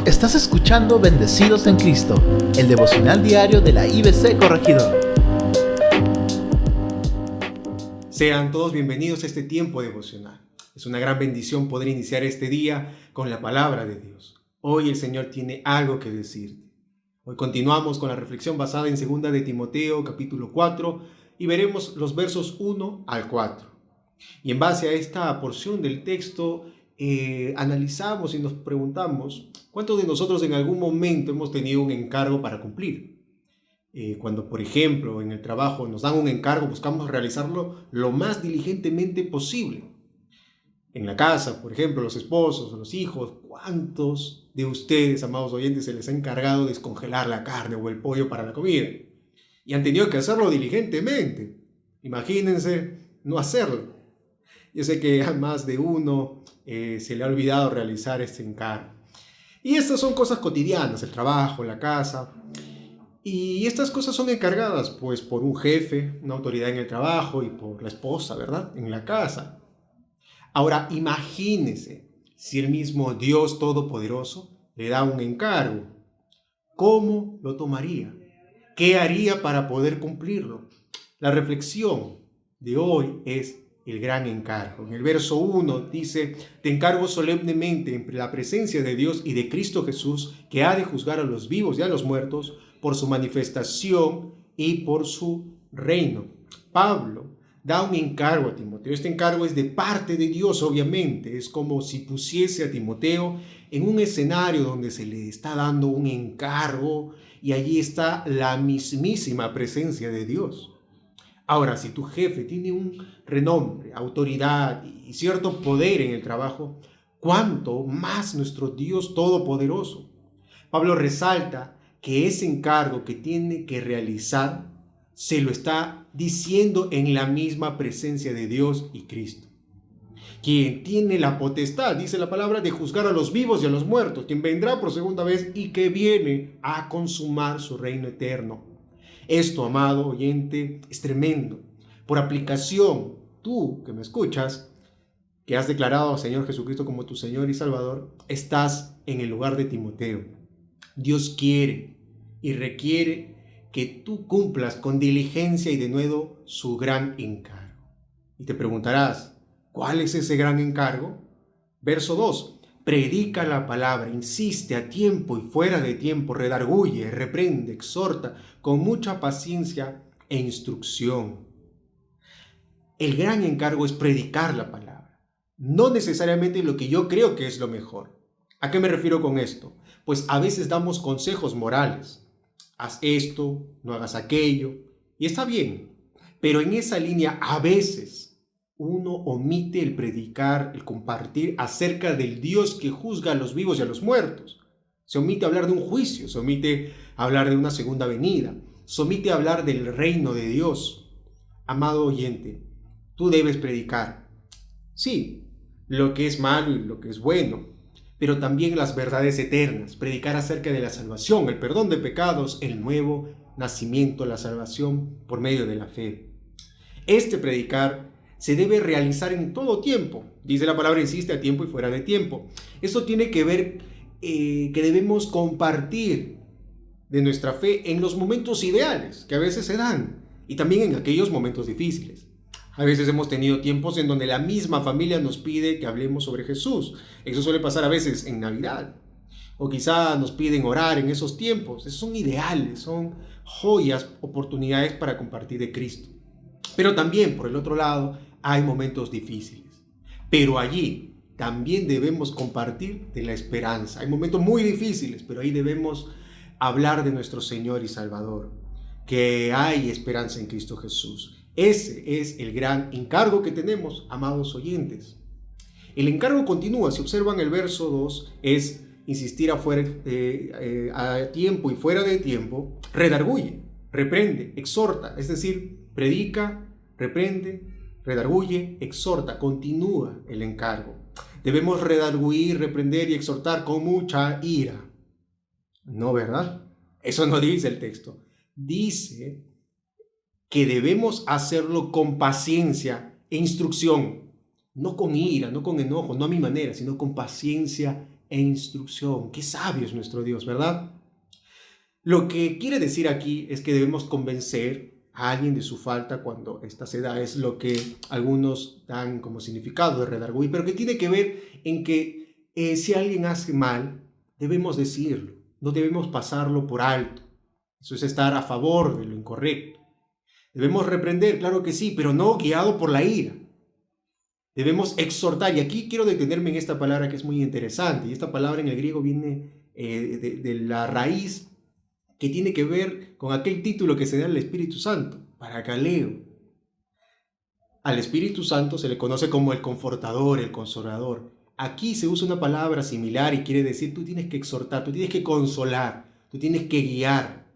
Estás escuchando Bendecidos en Cristo, el devocional diario de la IBC Corregidor. Sean todos bienvenidos a este tiempo devocional. Es una gran bendición poder iniciar este día con la palabra de Dios. Hoy el Señor tiene algo que decirte. Hoy continuamos con la reflexión basada en 2 de Timoteo, capítulo 4, y veremos los versos 1 al 4. Y en base a esta porción del texto, analizamos y nos preguntamos, ¿cuántos de nosotros en algún momento hemos tenido un encargo para cumplir? Cuando, por ejemplo, en el trabajo nos dan un encargo, buscamos realizarlo lo más diligentemente posible. En la casa, por ejemplo, los esposos, los hijos, ¿cuántos de ustedes, amados oyentes, se les ha encargado descongelar la carne o el pollo para la comida? Y han tenido que hacerlo diligentemente. Imagínense no hacerlo. Yo sé que a más de uno se le ha olvidado realizar este encargo. Y estas son cosas cotidianas, el trabajo, la casa. Y estas cosas son encargadas pues por un jefe, una autoridad en el trabajo y por la esposa, ¿verdad? En la casa. Ahora imagínese si el mismo Dios Todopoderoso le da un encargo. ¿Cómo lo tomaría? ¿Qué haría para poder cumplirlo? La reflexión de hoy es el gran encargo. En el verso 1 dice: te encargo solemnemente en la presencia de Dios y de Cristo Jesús, que ha de juzgar a los vivos y a los muertos por su manifestación y por su reino. Pablo da un encargo a Timoteo. Este encargo es de parte de Dios, obviamente. Es como si pusiese a Timoteo en un escenario donde se le está dando un encargo y allí está la mismísima presencia de Dios. Ahora, si tu jefe tiene un renombre, autoridad y cierto poder en el trabajo, ¿cuánto más nuestro Dios Todopoderoso? Pablo resalta que ese encargo que tiene que realizar se lo está diciendo en la misma presencia de Dios y Cristo. Quien tiene la potestad, dice la palabra, de juzgar a los vivos y a los muertos, quien vendrá por segunda vez y que viene a consumar su reino eterno. Esto, amado oyente, es tremendo. Por aplicación, tú que me escuchas, que has declarado al Señor Jesucristo como tu Señor y Salvador, estás en el lugar de Timoteo. Dios quiere y requiere que tú cumplas con diligencia y denuedo su gran encargo. Y te preguntarás, ¿cuál es ese gran encargo? Verso 2. Predica la palabra, insiste a tiempo y fuera de tiempo, redarguye, reprende, exhorta con mucha paciencia e instrucción. El gran encargo es predicar la palabra, no necesariamente lo que yo creo que es lo mejor. ¿A qué me refiero con esto? Pues a veces damos consejos morales. Haz esto, no hagas aquello, y está bien. Pero en esa línea a veces uno omite el predicar, el compartir acerca del Dios que juzga a los vivos y a los muertos. Se omite hablar de un juicio, se omite hablar de una segunda venida, se omite hablar del reino de Dios. Amado oyente, tú debes predicar, sí, lo que es malo y lo que es bueno, pero también las verdades eternas, predicar acerca de la salvación, el perdón de pecados, el nuevo nacimiento, la salvación por medio de la fe. Este predicar se debe realizar en todo tiempo. Dice la palabra, insiste a tiempo y fuera de tiempo. Esto tiene que ver que debemos compartir de nuestra fe en los momentos ideales que a veces se dan y también en aquellos momentos difíciles. A veces hemos tenido tiempos en donde la misma familia nos pide que hablemos sobre Jesús. Eso suele pasar a veces en Navidad. O quizá nos piden orar en esos tiempos. Esos son ideales, son joyas, oportunidades para compartir de Cristo. Pero también, por el otro lado, hay momentos difíciles. Pero allí también debemos compartir de la esperanza. Hay momentos muy difíciles, pero ahí debemos hablar de nuestro Señor y Salvador, que hay esperanza en Cristo Jesús. Ese es el gran encargo que tenemos, amados oyentes. El encargo continúa, si observan el verso 2, es insistir a tiempo y fuera de tiempo, redarguye, reprende, exhorta, es decir, predica, reprende, redarguye, exhorta, continúa el encargo. Debemos redarguir, reprender y exhortar con mucha ira. No, ¿verdad? Eso no dice el texto. Dice que debemos hacerlo con paciencia e instrucción, no con ira, no con enojo, no a mi manera, sino con paciencia e instrucción. Qué sabio es nuestro Dios, ¿verdad? Lo que quiere decir aquí es que debemos convencer a alguien de su falta cuando ésta se da. Es lo que algunos dan como significado de redarguir, pero que tiene que ver en que si alguien hace mal, debemos decirlo, no debemos pasarlo por alto. Eso es estar a favor de lo incorrecto. Debemos reprender, claro que sí, pero no guiado por la ira. Debemos exhortar, y aquí quiero detenerme en esta palabra que es muy interesante, y esta palabra en el griego viene de la raíz que tiene que ver con aquel título que se da al Espíritu Santo, parakaleo. Al Espíritu Santo se le conoce como el confortador, el consolador. Aquí se usa una palabra similar y quiere decir tú tienes que exhortar, tú tienes que consolar, tú tienes que guiar.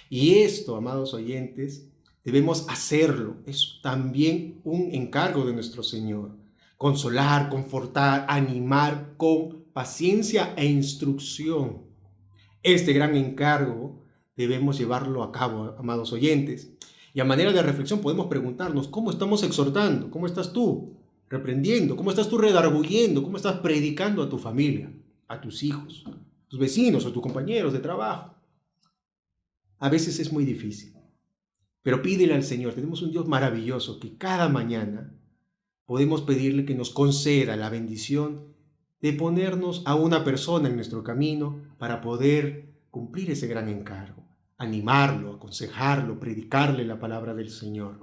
Y esto, amados oyentes, debemos hacerlo. Es también un encargo de nuestro Señor. Consolar, confortar, animar con paciencia e instrucción. Este gran encargo debemos llevarlo a cabo, amados oyentes. Y a manera de reflexión podemos preguntarnos, ¿cómo estamos exhortando? ¿Cómo estás tú reprendiendo? ¿Cómo estás tú redarguyendo? ¿Cómo estás predicando a tu familia, a tus hijos, a tus vecinos, a tus compañeros de trabajo? A veces es muy difícil, pero pídele al Señor. Tenemos un Dios maravilloso que cada mañana podemos pedirle que nos conceda la bendición de ponernos a una persona en nuestro camino para poder cumplir ese gran encargo, animarlo, aconsejarlo, predicarle la palabra del Señor.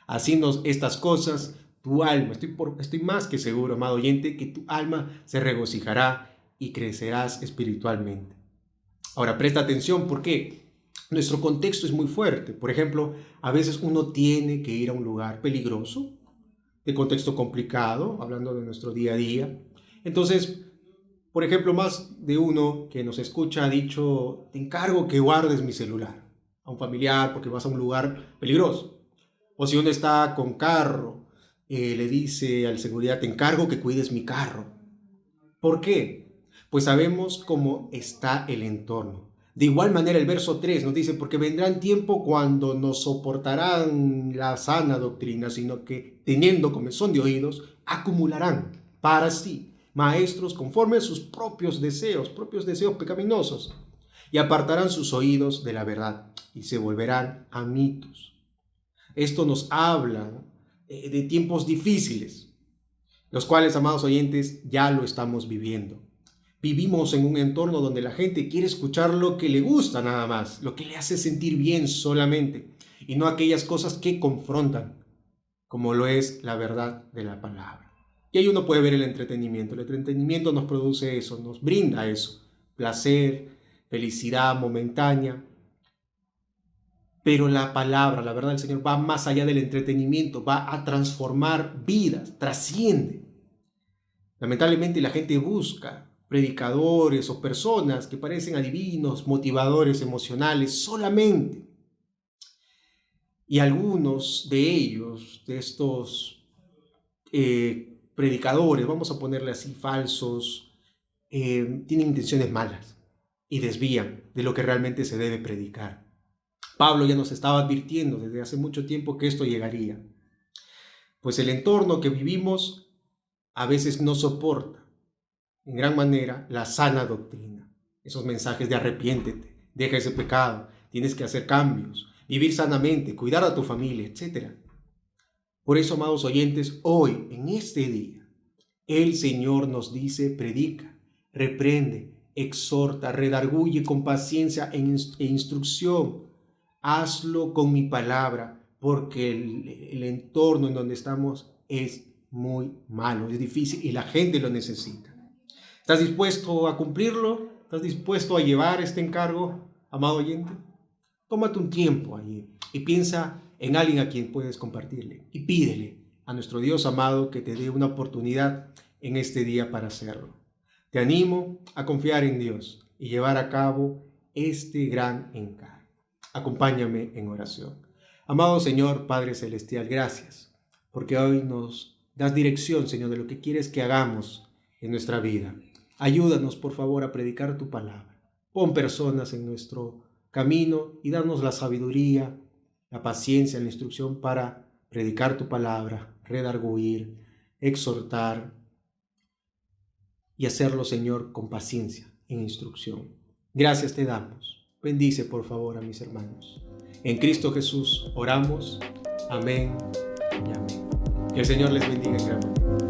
Haciendo estas cosas, tu alma, estoy más que seguro, amado oyente, que tu alma se regocijará y crecerás espiritualmente. Ahora, presta atención porque nuestro contexto es muy fuerte. Por ejemplo, a veces uno tiene que ir a un lugar peligroso, de contexto complicado, hablando de nuestro día a día. Entonces, por ejemplo, más de uno que nos escucha ha dicho, te encargo que guardes mi celular a un familiar porque vas a un lugar peligroso. O si uno está con carro, le dice al seguridad, te encargo que cuides mi carro. ¿Por qué? Pues sabemos cómo está el entorno. De igual manera el verso 3 nos dice, porque vendrán tiempo cuando no soportarán la sana doctrina, sino que teniendo comezón de oídos, acumularán para sí maestros conforme a sus propios deseos pecaminosos, y apartarán sus oídos de la verdad y se volverán a mitos. Esto nos habla de tiempos difíciles, los cuales, amados oyentes, ya lo estamos viviendo. Vivimos en un entorno donde la gente quiere escuchar lo que le gusta nada más, lo que le hace sentir bien solamente, y no aquellas cosas que confrontan, como lo es la verdad de la palabra. Y ahí uno puede ver el entretenimiento. El entretenimiento nos produce eso, nos brinda eso, placer, felicidad momentánea. Pero la palabra, la verdad del Señor va más allá del entretenimiento, va a transformar vidas, trasciende. Lamentablemente la gente busca predicadores o personas que parecen adivinos, motivadores emocionales solamente. Y algunos de ellos, de estos predicadores, vamos a ponerle así, falsos, tienen intenciones malas y desvían de lo que realmente se debe predicar. Pablo ya nos estaba advirtiendo desde hace mucho tiempo que esto llegaría. Pues el entorno que vivimos a veces no soporta en gran manera la sana doctrina, esos mensajes de arrepiéntete, deja ese pecado, tienes que hacer cambios, vivir sanamente, cuidar a tu familia, etc. Por eso, amados oyentes, hoy, en este día, el Señor nos dice, predica, reprende, exhorta, redarguye con paciencia e instrucción. Hazlo con mi palabra, porque el entorno en donde estamos es muy malo, es difícil y la gente lo necesita. ¿Estás dispuesto a cumplirlo? ¿Estás dispuesto a llevar este encargo, amado oyente? Tómate un tiempo allí y piensa en alguien a quien puedes compartirle y pídele a nuestro Dios amado que te dé una oportunidad en este día para hacerlo. Te animo a confiar en Dios y llevar a cabo este gran encargo. Acompáñame en oración. Amado Señor, Padre Celestial, gracias porque hoy nos das dirección, Señor, de lo que quieres que hagamos en nuestra vida. Ayúdanos, por favor, a predicar tu palabra. Pon personas en nuestro camino y danos la sabiduría, la paciencia, la instrucción para predicar tu palabra, redarguir, exhortar y hacerlo, Señor, con paciencia, en instrucción. Gracias te damos. Bendice, por favor, a mis hermanos. En Cristo Jesús oramos. Amén y amén. Que el Señor les bendiga en gran manera.